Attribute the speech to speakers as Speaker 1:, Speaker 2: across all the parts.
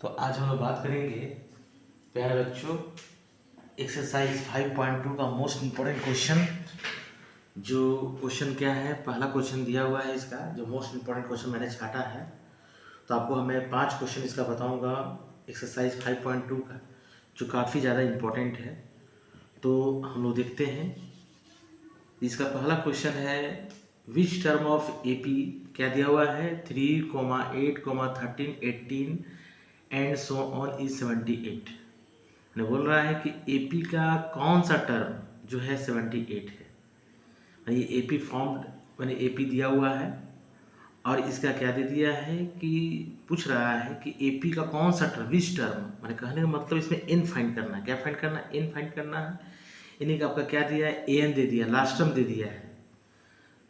Speaker 1: तो आज हम लोग बात करेंगे प्यारे बच्चों एक्सरसाइज 5.2 का मोस्ट इम्पोर्टेंट क्वेश्चन। जो क्वेश्चन क्या है, पहला क्वेश्चन दिया हुआ है इसका, जो मोस्ट इम्पोर्टेंट क्वेश्चन मैंने छाटा है। तो आपको मैं 5 क्वेश्चन इसका बताऊंगा एक्सरसाइज 5.2 का, जो काफ़ी ज़्यादा इम्पोर्टेंट है। तो हम लोग देखते हैं। इसका पहला क्वेश्चन है, विच टर्म ऑफ एपी क्या दिया हुआ है 3,8,13 18 एंड सो ऑन इज 78। ने बोल रहा है कि एपी का कौन सा टर्म जो है 78 है। ये एपी फॉर्म मैंने एपी दिया हुआ है और इसका क्या दे दिया है कि पूछ रहा है कि एपी का कौन सा टर्म, विच टर्म। मैंने कहने का मतलब इसमें एन फाइंड करना है। क्या फाइंड करना है? एन फाइंड करना है। इन्हीं का आपका क्या दिया है, एन दे दिया, लास्ट टर्म दे दिया है।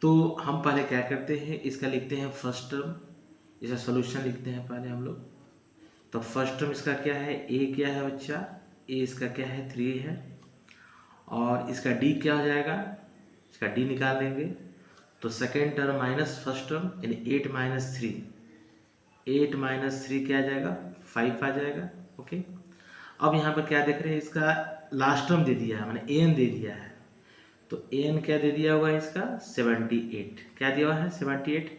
Speaker 1: तो हम पहले क्या करते हैं, इसका लिखते हैं फर्स्ट टर्म, इसका सोल्यूशन लिखते हैं पहले हम लोग। तो फर्स्ट टर्म इसका क्या है, ए क्या है बच्चा, ए इसका क्या है 3 है, और इसका डी क्या हो जाएगा, इसका डी निकाल लेंगे। तो second term minus first term यानी 8 माइनस 3, 8 माइनस 3 क्या आ जाएगा, 5 आ जाएगा। ओके, अब यहाँ पर क्या देख रहे हैं, इसका लास्ट टर्म दे दिया है, मैंने एन दे दिया है। तो एन क्या दे दिया हुआ है इसका 78, क्या दिया हुआ है 78।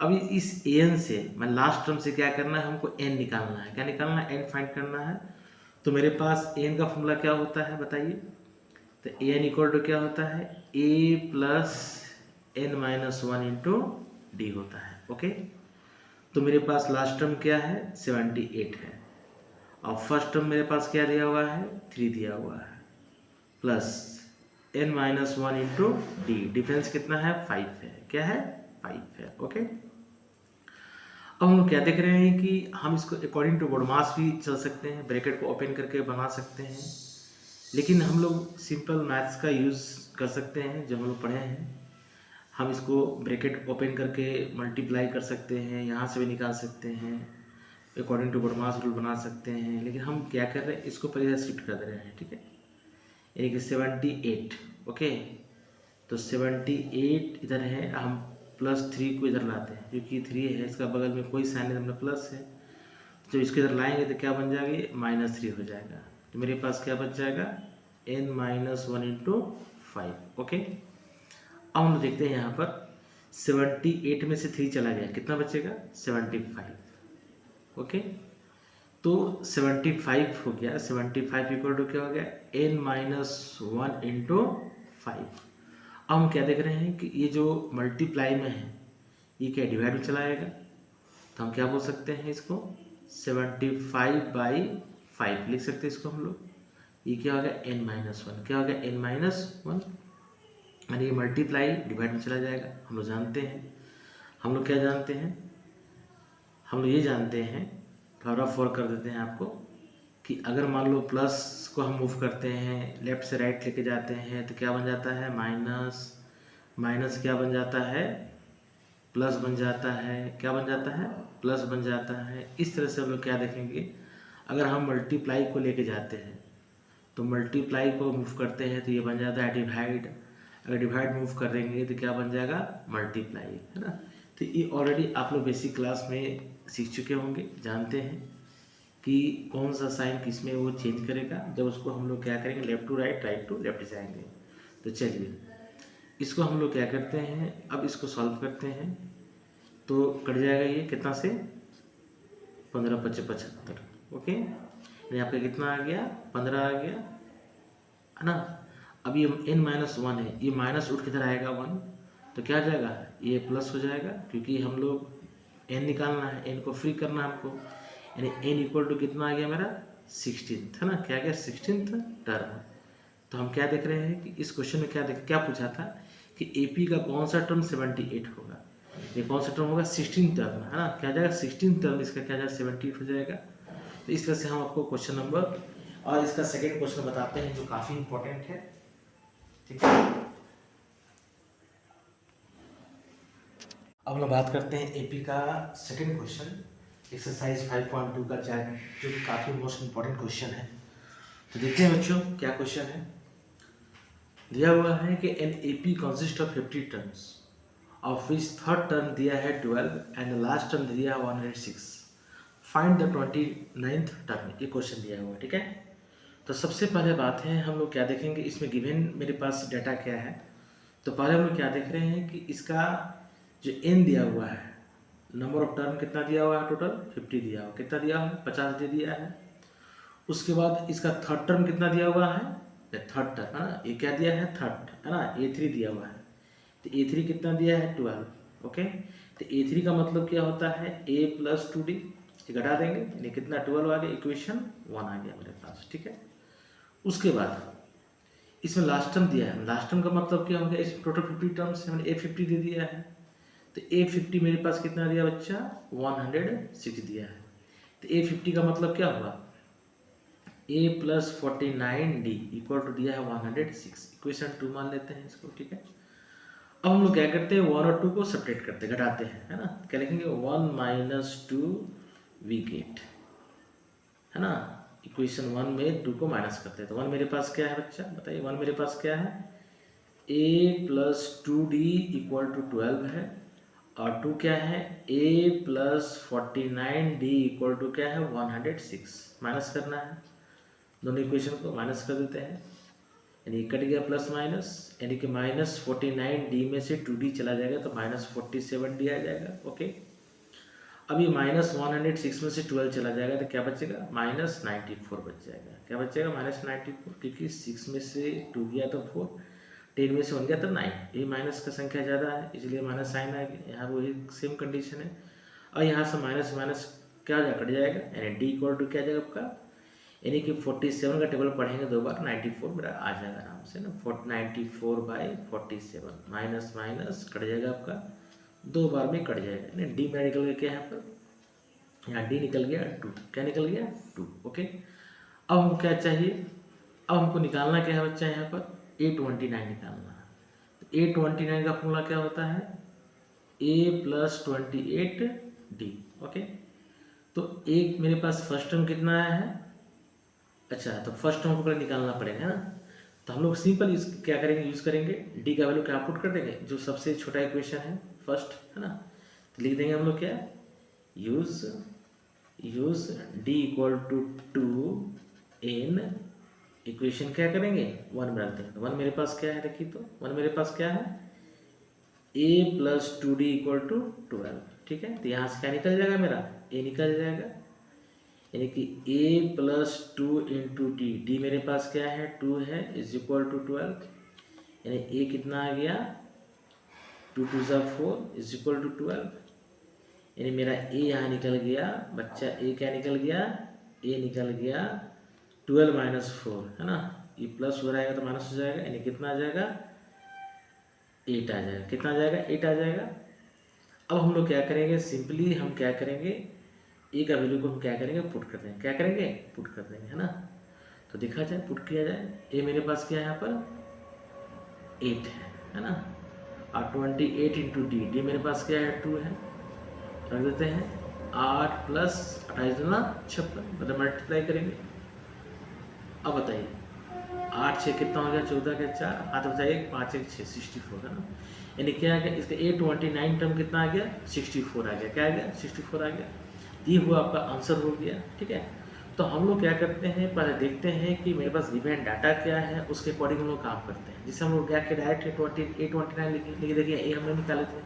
Speaker 1: अब इस एन से मैं लास्ट टर्म से क्या करना है, हमको एन निकालना है। क्या निकालना है, एन फाइंड करना है। तो मेरे पास एन का फॉर्मूला क्या होता है बताइए। तो एन इक्वल टू क्या होता है, a plus N minus 1 into d होता है। ओके, तो मेरे पास लास्ट टर्म क्या है 78 है, और फर्स्ट टर्म मेरे पास क्या दिया हुआ है 3 दिया हुआ है, plus N minus 1 into D, difference कितना है 5 है। क्या है 5 है। ओके, अब हम क्या देख रहे हैं कि हम इसको अकॉर्डिंग टू बोडमास भी चल सकते हैं, ब्रैकेट को ओपन करके बना सकते हैं, लेकिन हम लोग सिंपल मैथ्स का यूज़ कर सकते हैं जो हम लोग पढ़े हैं। हम इसको ब्रैकेट ओपन करके मल्टीप्लाई कर सकते हैं, यहाँ से भी निकाल सकते हैं, अकॉर्डिंग टू बोडमास रूल बना सकते हैं। लेकिन हम क्या कर रहे हैं, इसको पहले शिफ्ट कर दे रहे हैं। ठीक है, यानी कि 78। ओके, तो 78 इधर है, हम प्लस 3 को इधर लाते हैं क्योंकि 3 है, इसका बगल में कोई साइन है, हमने प्लस है। तो जब इसको इधर लाएंगे तो क्या बन जाएगी, -3 हो जाएगा। तो मेरे पास क्या बच जाएगा, n माइनस 1 इंटू 5। ओके, अब हम देखते हैं यहाँ पर 78 में से 3 चला गया, कितना बचेगा 75। ओके, तो 75 हो गया, 75 इक्वल टू क्या हो गया, n माइनस 1 इंटू 5। अब हम क्या देख रहे हैं कि ये जो मल्टीप्लाई में है ये क्या डिवाइड में चला आएगा। तो हम क्या बोल सकते हैं इसको, 75/5 लिख सकते हैं इसको हम लोग। ये क्या हो गया n माइनस 1, क्या हो गया n माइनस 1, यानी ये मल्टीप्लाई डिवाइड में चला जाएगा। हम लोग जानते हैं, हम लोग क्या जानते हैं, हम लोग ये जानते हैं, थोड़ा फॉर कर देते हैं आपको, कि अगर मान लो प्लस को हम मूव करते हैं, लेफ्ट से राइट लेके जाते हैं, तो क्या बन जाता है माइनस, माइनस क्या बन जाता है, प्लस बन जाता है। क्या बन जाता है, प्लस बन जाता है। इस तरह से हम लोग क्या देखेंगे, अगर हम मल्टीप्लाई को लेके जाते हैं तो मल्टीप्लाई को मूव करते हैं तो ये बन जाता है डिवाइड, अगर डिवाइड मूव करेंगे तो क्या बन जाएगा मल्टीप्लाई, है ना। तो ये ऑलरेडी आप लोग बेसिक क्लास में सीख चुके होंगे, जानते हैं कि कौन सा साइन किस में वो चेंज करेगा। जब उसको हम लोग क्या करेंगे, left to right, right to left जाएंगे। तो चलिए इसको हम लोग क्या करते हैं, अब इसको सॉल्व करते हैं। तो कट जाएगा ये कितना से, 15×5 = 75। ओके, यहाँ पे कितना आ गया, 15 आ गया, है ना। अब ये n माइनस 1 है, ये माइनस उठ किधर आएगा 1, तो क्या आ जाएगा, ये प्लस हो जाएगा, क्योंकि हम लोग n निकालना है, n को फ्री करना है हमको, यानी n इक्वल टू कितना आ गया मेरा 16th, है ना। क्या आ गया 16th टर्म। तो हम क्या देख रहे हैं कि इस क्वेश्चन में क्या पूछा था कि एपी का कौन सा टर्म 78 होगा। ये कौन सा टर्म होगा, 16 टर्म, है ना। क्या जाएगा 16 टर्म, इसका क्या जाएगा 78 हो जाएगा। तो इस तरह से हम आपको क्वेश्चन नंबर और इसका सेकेंड क्वेश्चन बताते हैं जो काफ़ी इंपॉर्टेंट है। ठीक है, अब हम बात करते हैं एपी का सेकेंड क्वेश्चन, एक्सरसाइज 5.2 का, जो कि काफ़ी मोस्ट इंपॉर्टेंट क्वेश्चन है। तो देखते हैं बच्चों क्या क्वेश्चन है। दिया हुआ है कि an AP consist of 50 terms of which third term दिया है 12 एंड लास्ट टर्म दिया है 106। फाइंड द 29th टर्म, ये क्वेश्चन दिया हुआ है, ठीक है। तो सबसे पहले बात है हम लोग क्या देखेंगे, इसमें गिवन मेरे पास डाटा क्या है। तो पहले हम लोग क्या देख रहे हैं कि इसका जो n दिया हुआ है, नंबर ऑफ टर्म कितना दिया हुआ है, टोटल 50 दिया हुआ, कितना दिया है, 50 दे दिया है। उसके बाद इसका थर्ड टर्म कितना दिया हुआ है, थर्ड टर्म है ना, ये क्या दिया है, थर्ड है ना, A3 दिया हुआ है। तो A3 कितना दिया है, 12। ओके, तो A3 का मतलब क्या होता है, A + 2D, घटा देंगे यानी कितना, 12 आ गया, इक्वेशन 1 आ गया मेरे पास, ठीक है। उसके बाद इसमें लास्ट टर्म दिया है, लास्ट टर्म का मतलब क्या हो गया, इस टोटल 50 टर्म्स से हमने A50 दे दिया है। तो A50 मेरे पास कितना दिया बच्चा, 106 दिया है। तो A50 का मतलब क्या हुआ, A + 49D = दिया है 106, इक्वेशन 2 मान लेते हैं इसको, ठीक है। अब हम लोग क्या करते हैं, 1 और 2 को सेपरेट करते हैं, घटाते हैं, है ना। क्या लिखेंगे, 1 - 2 वी गेट, है ना। इक्वेशन 1 में 2 को माइनस करते हैं, तो 1 मेरे पास क्या है बच्चा, बताइए, 1 मेरे पास क्या है, A + 2D = 12 है, और 2 क्या है, A + 49D = क्या है, 106। माइनस करना है, दोनों इक्वेशन को माइनस कर देते हैं, यानी कट गया प्लस माइनस, यानी कि -49D में से 2D चला जाएगा तो -47D आ जाएगा। ओके, अब ये -106 में से 12 चला जाएगा तो क्या बचेगा, -94 बच जाएगा। क्या बचेगा, -94, क्योंकि 6 में से 2 गया तो 4, 10 में से 1 गया तो 9, ये माइनस का संख्या ज़्यादा है इसलिए माइनस साइन आ गया। यहाँ वही सेम कंडीशन है, और यहाँ से माइनस माइनस क्या कट जाएगा, यानी D = क्या जाएगा आपका, यानी कि 47 का टेबल पढ़ेंगे 2 बार, 94 मेरा आ जाएगा आराम से ना, 94/47, माइनस माइनस कट जाएगा आपका, 2 बार में कट जाएगा, यानी D मेरा निकल गया क्या यहाँ पर, यहाँ D निकल गया 2, क्या निकल गया 2। ओके, अब हमको क्या चाहिए, अब हमको निकालना क्या है बच्चा, यहाँ पर A29 निकालना है। तो A29 का फॉर्मूला क्या होता है, A + 28D। ओके, तो एक मेरे पास फर्स्ट टर्म कितना आया है, अच्छा, तो फर्स्ट टर्म को पहले निकालना पड़ेगा, है ना। तो हम लोग सिंपल क्या करेंगे, यूज़ करेंगे, D का वैल्यू क्या पुट कर देंगे, जो सबसे छोटा इक्वेशन है फर्स्ट, है ना। तो लिख देंगे हम लोग क्या, यूज़ D = 2 in इक्वेशन क्या करेंगे, 1 में रख देंगे। 1 मेरे पास क्या है, देखिए तो 1 मेरे पास क्या है, A + 2D = 12, ठीक है। तो यहाँ से क्या निकल जाएगा मेरा, A निकल जाएगा, यानी कि A + 2 × D, D मेरे पास क्या है, 2 है, = 12, यानी A कितना आ गया, 2 × 2 = 4 = 12, यानी मेरा A यहाँ निकल गया बच्चा, A क्या निकल गया, A निकल गया 12 - 4, है ना, ये प्लस हो जाएगा तो माइनस हो जाएगा, यानी कितना आ जाएगा, 8 आ जाएगा, कितना आ जाएगा, 8 आ जाएगा। अब हम लोग क्या करेंगे, सिंपली हम क्या करेंगे, ए का वैल्यू को हम क्या करेंगे, पुट कर देंगे, क्या करेंगे, पुट कर देंगे, है ना। तो देखा जाए, पुट किया जाए, ए मेरे पास क्या है यहाँ पर 8 है ना, और 28 × D, D मेरे पास क्या है 2 है, रख देते हैं, 8 + 28 दूना 56, मतलब मल्टीप्लाई करेंगे। अब बताइए, 8 6 कितना हो गया, 14 के 4, हाथ बताइए, 5 1 6 64, है ना। यानी क्या आ गया, इसका A29 टर्म कितना आ गया, 64 आ गया, क्या आ गया, 64 आ गया। ये हुआ आपका आंसर हो गया, ठीक है। तो हम लोग क्या करते हैं, पहले देखते हैं कि मेरे पास गिवन डाटा क्या है, उसके अकॉर्डिंग हम लोग काम करते हैं। जिससे हम लोग क्या किया, डायरेक्ट A29 लिखे, लेकिन देखिए A हमने निकाले थे,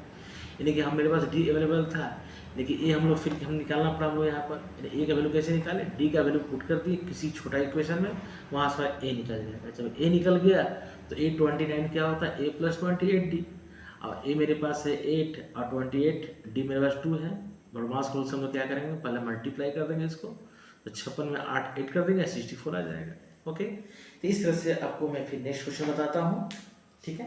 Speaker 1: यानी कि हम मेरे पास D अवेलेबल था, लेकिन ए हम लोग फिर हम निकालना पड़ा हम लोग यहाँ पर, ए का वैल्यू कैसे निकाले, डी का वैल्यू पुट कर दिए किसी छोटा इक्वेशन में, वहाँ से ए निकल जाएगा। जब ए निकल गया तो A29 क्या होता है, A + 28D, और ए मेरे पास है 8 और 28, डी मेरे पास 2 है। बड़मास को हम लोग क्या करेंगे, पहले मल्टीप्लाई कर देंगे इसको, तो 56 में 8 कर देंगे, 64 आ जाएगा। ओके, तो इस तरह से आपको मैं फिर नेक्स्ट क्वेश्चन बताता हूँ, ठीक है।